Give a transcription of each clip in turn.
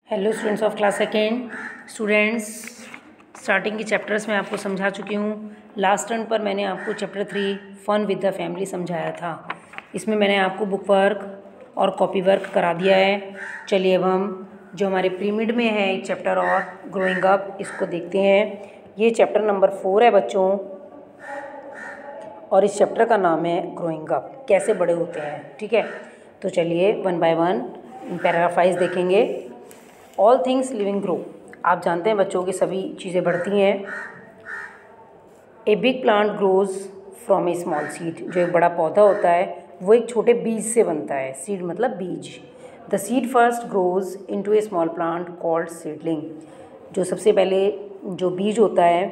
Hello students of class second. Students, starting के chapters में आपको समझा चुकी हूँ। लास्ट टर्न पर मैंने आपको chapter 3 fun with the family समझाया था। इसमें मैंने आपको बुक वर्क और कॉपी वर्क करा दिया है। चलिए अब हम जो हमारे प्रीमिड में है एक चैप्टर और ग्रोइंग अप, इसको देखते हैं। ये चैप्टर नंबर 4 है बच्चों, और इस चैप्टर का नाम है ग्रोइंग अप, कैसे बड़े होते हैं। ठीक है, तो चलिए one by one paragraph wise देखेंगे। ऑल थिंग्स लिविंग ग्रो, आप जानते हैं बच्चों की सभी चीज़ें बढ़ती हैं। A big plant grows from A small seed, जो एक बड़ा पौधा होता है वो एक छोटे बीज से बनता है। सीड मतलब बीज। The seed first grows into A small plant called seedling, जो सबसे पहले जो बीज होता है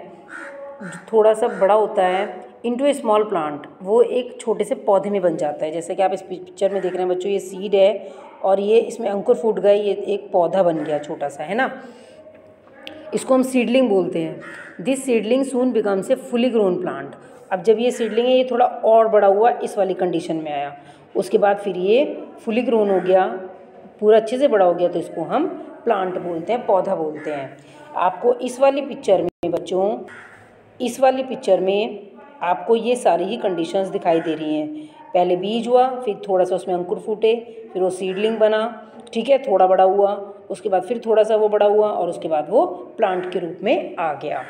जो थोड़ा सा बड़ा होता है, इनटू ए स्मॉल प्लांट, वो एक छोटे से पौधे में बन जाता है। जैसे कि आप इस पिक्चर में देख रहे हैं बच्चों, ये सीड है और ये इसमें अंकुर फूट गए, ये एक पौधा बन गया छोटा सा, है ना। इसको हम सीडलिंग बोलते हैं। This seedling soon becomes a fully grown plant. अब जब ये सीडलिंग है ये थोड़ा और बड़ा हुआ, इस वाली कंडीशन में आया, उसके बाद फिर ये फुली ग्रोन हो गया, पूरा अच्छे से बड़ा हो गया, तो इसको हम प्लांट बोलते हैं, पौधा बोलते हैं। आपको इस वाली पिक्चर में बच्चों, इस वाली पिक्चर में आपको ये सारी ही कंडीशंस दिखाई दे रही हैं। पहले बीज हुआ, फिर थोड़ा सा उसमें अंकुर फूटे, फिर वो सीडलिंग बना, ठीक है, थोड़ा बड़ा हुआ, उसके बाद फिर थोड़ा सा वो बड़ा हुआ, और उसके बाद वो प्लांट के रूप में आ गया।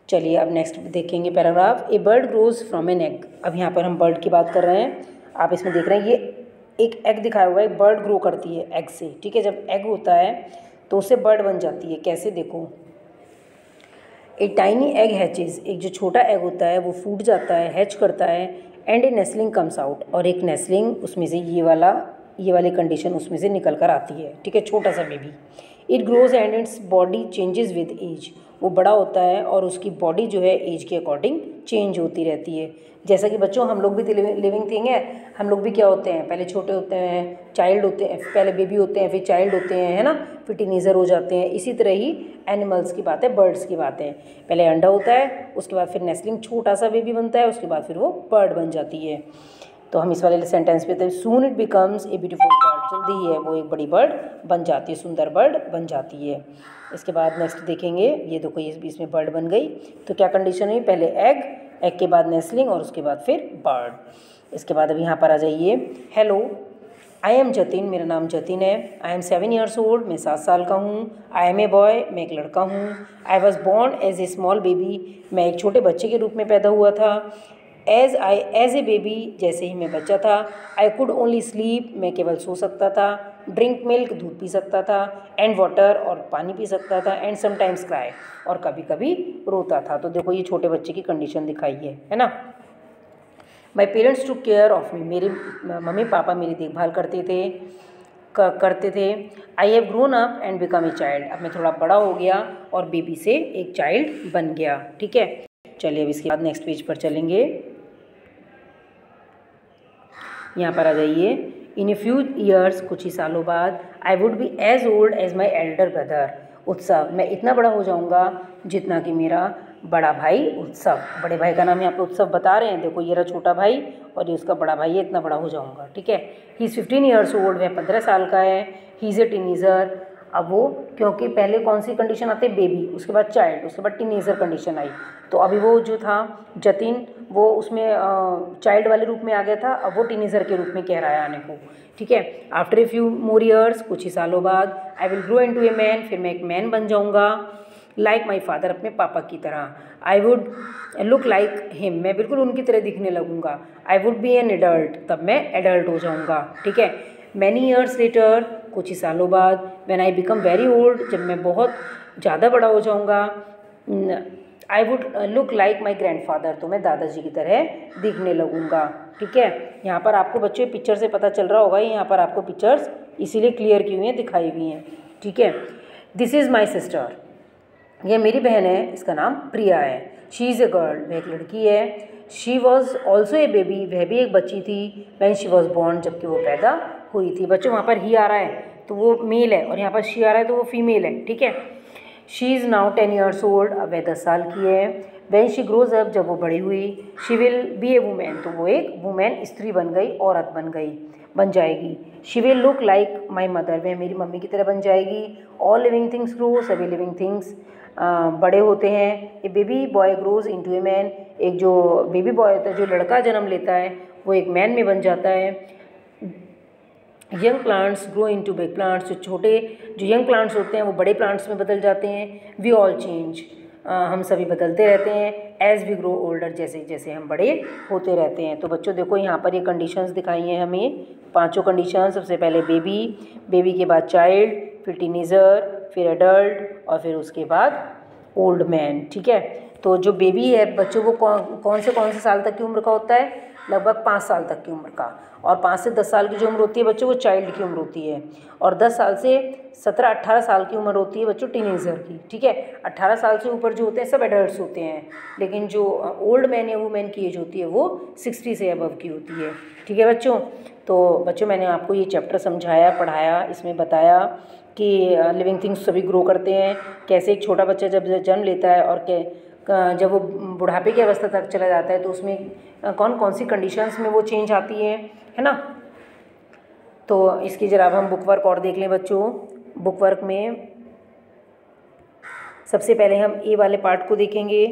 चलिए अब नेक्स्ट देखेंगे paragraph. A bird grows from an egg. अब यहाँ पर हम बर्ड की बात कर रहे हैं। आप इसमें देख रहे हैं ये एक एग दिखाया हुआ है, एक बर्ड ग्रो करती है एग से। ठीक है, जब एग होता है तो उससे बर्ड बन जाती है। कैसे, देखो। ए टाइनी एग हैचेज, एक जो छोटा एग होता है वो फूट जाता है, हैच करता है। एंड ए नेस्लिंग कम्स आउट, और एक नेस्लिंग उसमें से ये वाली कंडीशन उसमें से निकल कर आती है। ठीक है, छोटा सा baby. It grows and its body changes with age, वो बड़ा होता है और उसकी बॉडी जो है एज के अकॉर्डिंग चेंज होती रहती है। जैसा कि बच्चों हम लोग भी लिविंग थिंग है, हम लोग भी क्या होते हैं, पहले छोटे होते हैं, चाइल्ड होते हैं, पहले बेबी होते हैं, फिर चाइल्ड होते हैं, है ना, फिर टीनेजर हो जाते हैं। इसी तरह ही एनिमल्स की बात है, बर्ड्स की बात है। पहले अंडा होता है, उसके बाद फिर नेस्लिंग छोटा सा बेबी बनता है, उसके बाद फिर वो बर्ड बन जाती है। तो हम इस वाले सेंटेंस पे थे, soon it becomes a beautiful bird, जल्दी ही है वो एक बड़ी बर्ड बन जाती है, सुंदर बर्ड बन जाती है। इसके बाद नेक्स्ट देखेंगे, ये देखो ये इसमें बर्ड बन गई, तो क्या कंडीशन हुई, पहले एग, एग के बाद नेस्लिंग, और उसके बाद फिर बर्ड। इसके बाद अब यहाँ पर आ जाइए। हेलो, आई एम जतिन, मेरा नाम जतिन है। आई एम 7 years old, मैं 7 साल का हूँ। आई एम ए बॉय, मैं एक लड़का हूँ। I was born as a small baby, मैं एक छोटे बच्चे के रूप में पैदा हुआ था। एज ए बेबी, जैसे ही मैं बच्चा था। आई कुड ओनली स्लीप, मैं केवल सो सकता था। ड्रिंक मिल्क, दूध पी सकता था। एंड वाटर, और पानी पी सकता था। एंड समटाइम्स क्राई, और कभी कभी रोता था। तो देखो ये छोटे बच्चे की कंडीशन दिखाई है ना। My parents took care of me, मेरे मम्मी पापा मेरी देखभाल करते थे। I have grown up and become a child, अब मैं थोड़ा बड़ा हो गया और बेबी से एक चाइल्ड बन गया। ठीक है, चलिए अब इसके बाद नेक्स्ट पेज पर चलेंगे। यहाँ पर आ जाइए। इन ए फ्यू ईयर्स, कुछ ही सालों बाद, I would be as old as my elder brother Utsav, मैं इतना बड़ा हो जाऊँगा जितना कि मेरा बड़ा भाई उत्सव। बड़े भाई का नाम यहाँ पे उत्सव बता रहे हैं। देखो ये रहा छोटा भाई और ये उसका बड़ा भाई है, इतना बड़ा हो जाऊँगा। ठीक है, ही इज़ 15 years old, वह 15 साल का है। ही इज़ ए टीनेजर, अब वो, क्योंकि पहले कौन सी कंडीशन आती है, बेबी, उसके बाद चाइल्ड, उसके बाद टीनेजर कंडीशन आई, तो अभी वो जो था जतिन, वो उसमें चाइल्ड वाले रूप में आ गया था, अब वो टीनेजर के रूप में कह रहा है आने को। ठीक है, after a few more years, कुछ ही सालों बाद, I will grow into a man, फिर मैं एक मैन बन जाऊँगा। लाइक माई फादर, अपने पापा की तरह। I would look like him, मैं बिल्कुल उनकी तरह दिखने लगूँगा। I would be an adult, तब मैं एडल्ट हो जाऊँगा। ठीक है, मैनी ईयर्स लेटर, कुछ ही सालों बाद, when I become very old, जब मैं बहुत ज़्यादा बड़ा हो जाऊँगा, आई would look like my grandfather, तो मैं दादाजी की तरह दिखने लगूँगा। ठीक है, यहाँ पर आपको बच्चों पिक्चर से पता चल रहा होगा, यहाँ पर आपको पिक्चर्स इसीलिए क्लियर की हुई हैं, दिखाई हुई हैं। ठीक है, दिस इज़ माई सिस्टर, यह मेरी बहन है, इसका नाम प्रिया है। शी इज़ ए गर्ल, वह एक लड़की है। She was also a baby, वह भी एक बच्ची थी। व्हेन शी वॉज बॉर्न, जबकि वो पैदा हुई थी। बच्चों वहाँ पर ही आ रहा है तो वो मेल है, और यहाँ पर शी आ रहा है तो वो फीमेल है। ठीक है, she is now 10 years old, अब वह 10 साल की है। व्हेन शी ग्रोज अप, जब वो बड़ी हुई, she will be A women, तो वो एक वुमेन, स्त्री बन गई, औरत बन जाएगी। She will look like my mother, वह मेरी मम्मी की तरह बन जाएगी। ऑल लिविंग थिंग्स ग्रो, सभी लिविंग थिंग्स बड़े होते हैं। A baby boy grows into a man, एक जो बेबी बॉय होता है, जो लड़का जन्म लेता है, वो एक मैन में बन जाता है। Young plants grow into big plants, जो यंग प्लांट्स होते हैं वो बड़े प्लांट्स में बदल जाते हैं। वी ऑल चेंज, हम सभी बदलते रहते हैं। एज वी ग्रो ओल्डर, जैसे जैसे हम बड़े होते रहते हैं। तो बच्चों देखो यहाँ पर ये कंडीशंस दिखाई हैं हमें, 5 कंडीशन। सबसे पहले बेबी के बाद चाइल्ड, फिर टीनेजर, फिर एडल्ट और फिर उसके बाद ओल्ड मैन। ठीक है, तो जो बेबी है बच्चों को कौन से साल तक की उम्र का होता है? लगभग 5 साल तक की उम्र का। और 5 से 10 साल की जो उम्र होती है बच्चों, वो चाइल्ड की उम्र होती है। और 10 साल से 17-18 साल की उम्र होती है बच्चों टीनेजर की। ठीक है, 18 साल से ऊपर जो होते हैं सब एडल्ट्स होते हैं, लेकिन जो ओल्ड मैन या वुमेन की एज होती है वो 60 से अबव की होती है। ठीक है बच्चों, तो बच्चों मैंने आपको ये चैप्टर समझाया, पढ़ाया, इसमें बताया कि लिविंग थिंग्स सभी ग्रो करते हैं, कैसे एक छोटा बच्चा जब जन्म लेता है और जब वो बुढ़ापे की अवस्था तक चला जाता है तो उसमें कौन कौन सी कंडीशंस में वो चेंज आती है ना। तो इसकी जरा अब हम बुक वर्क और देख लें बच्चों। बुक वर्क में सबसे पहले हम ए वाले पार्ट को देखेंगे।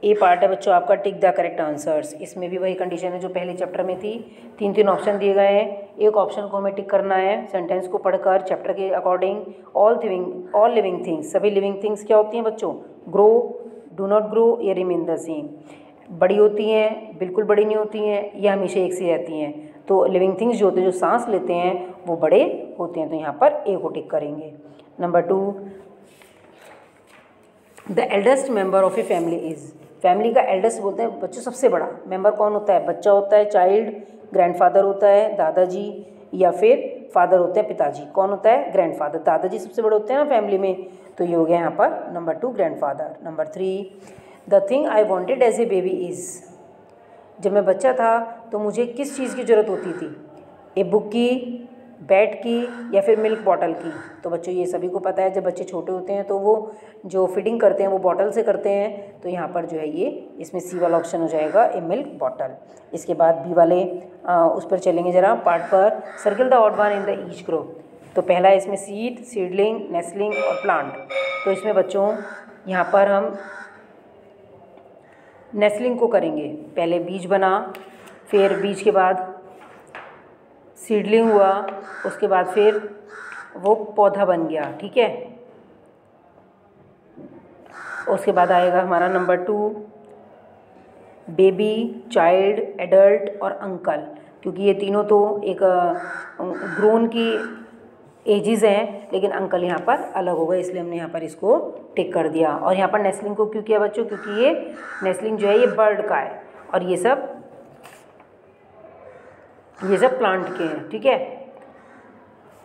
ए पार्ट है बच्चों आपका टिक द करेक्ट आंसर्स। इसमें भी वही कंडीशन है जो पहले चैप्टर में थी। 3 ऑप्शन दिए गए हैं, एक ऑप्शन को हमें टिक करना है सेंटेंस को पढ़कर चैप्टर के अकॉर्डिंग। ऑल लिविंग थिंग्स, सभी लिविंग थिंग्स क्या होती हैं बच्चों? ग्रो, डू नॉट ग्रो या रिमेन द सेम। बड़ी होती हैं, बिल्कुल बड़ी नहीं होती हैं, या हमेशा एक सी रहती हैं। तो लिविंग थिंग्स जो होते हैं, जो सांस लेते हैं, वो बड़े होते हैं। तो यहाँ पर ए को टिक करेंगे। Number 2, the eldest member of a family is. Family का एल्डेस्ट बोलते हैं बच्चों सबसे बड़ा मेंबर कौन होता है? बच्चा होता है, चाइल्ड, ग्रैंडफादर होता है, दादाजी, या फिर फादर होते हैं, पिताजी। कौन होता है? ग्रैंडफादर। दादाजी सबसे बड़े होते हैं ना फैमिली में, तो ये हो गया यहाँ पर number 2 grandfather. Number 3, the thing I wanted as a baby is. जब मैं बच्चा था तो मुझे किस चीज़ की ज़रूरत होती थी? ए बुक की, बैट की, या फिर मिल्क बॉटल की। तो बच्चों ये सभी को पता है, जब बच्चे छोटे होते हैं तो वो जो फीडिंग करते हैं वो बॉटल से करते हैं। तो यहाँ पर जो है ये इसमें सी वाला ऑप्शन हो जाएगा, ए मिल्क बॉटल। इसके बाद बी वाले उस पर चलेंगे जरा पार्ट पर। Circle the odd one in the each group. तो पहला है इसमें सीड, सीडलिंग, नेस्लिंग और प्लांट। तो इसमें बच्चों यहाँ पर हम नेस्लिंग को करेंगे। पहले बीज बना, फिर बीज के बाद सीडलिंग हुआ, उसके बाद फिर वो पौधा बन गया। ठीक है, उसके बाद आएगा हमारा नंबर 2 बेबी, चाइल्ड, एडल्ट और अंकल। क्योंकि ये तीनों तो एक ग्रोन की एजेस हैं, लेकिन अंकल यहाँ पर अलग हो गए, इसलिए हमने यहाँ पर इसको टिक कर दिया। और यहाँ पर नेस्लिंग को क्यों किया बच्चों? क्योंकि ये नेस्लिंग जो है ये बर्ड का है और ये सब प्लांट के हैं। ठीक है,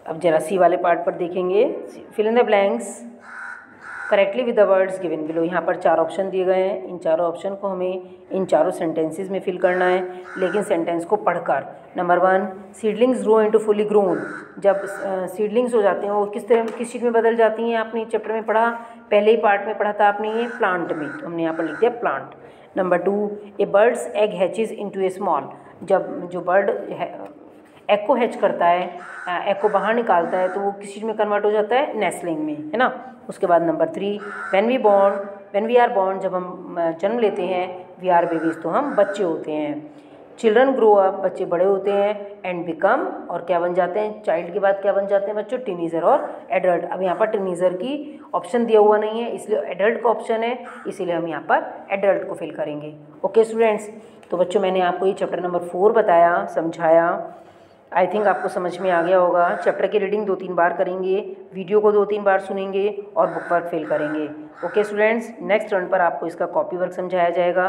अब जरा सी वाले पार्ट पर देखेंगे। Fill in the blanks correctly with the words given below. यहाँ पर 4 ऑप्शन दिए गए हैं, इन चारों ऑप्शन को हमें इन चारों सेंटेंसेस में फिल करना है, लेकिन सेंटेंस को पढ़कर। Number 1, seedlings grow into fully grown. जब सीडलिंग्स हो जाते हैं वो किस चीज़ में बदल जाती हैं? आपने चैप्टर में पढ़ा, पहले ही पार्ट में पढ़ा था आपने, ये प्लांट में। तो हमने यहाँ पर लिख दिया प्लांट। नंबर 2, ए बर्ड्स एग हैचेज इनटू ए स्मॉल। जब जो बर्ड एग को हैच करता है, एग को बाहर निकालता है, तो वो किस चीज़ में कन्वर्ट हो जाता है? नेस्लिंग में, है ना। उसके बाद number 3, when we are born. जब हम जन्म लेते हैं, वी आर बेबीज़, तो हम बच्चे होते हैं। चिल्ड्रन ग्रो अप, बच्चे बड़े होते हैं। एंड बिकम, और क्या बन जाते हैं? चाइल्ड के बाद क्या बन जाते हैं बच्चों? टीनेजर और एडल्ट। अब यहाँ पर टीनेजर की ऑप्शन दिया हुआ नहीं है, इसलिए एडल्ट का ऑप्शन है, इसीलिए हम यहाँ पर एडल्ट को फिल करेंगे। ओके स्टूडेंट्स, तो बच्चों मैंने आपको ये चैप्टर नंबर 4 बताया, समझाया। आई थिंक आपको समझ में आ गया होगा। चैप्टर की रीडिंग 2-3 बार करेंगे, वीडियो को 2-3 बार सुनेंगे और बुक वर्क फिल करेंगे। ओके स्टूडेंट्स, नेक्स्ट टर्न पर आपको इसका कॉपी वर्क समझाया जाएगा।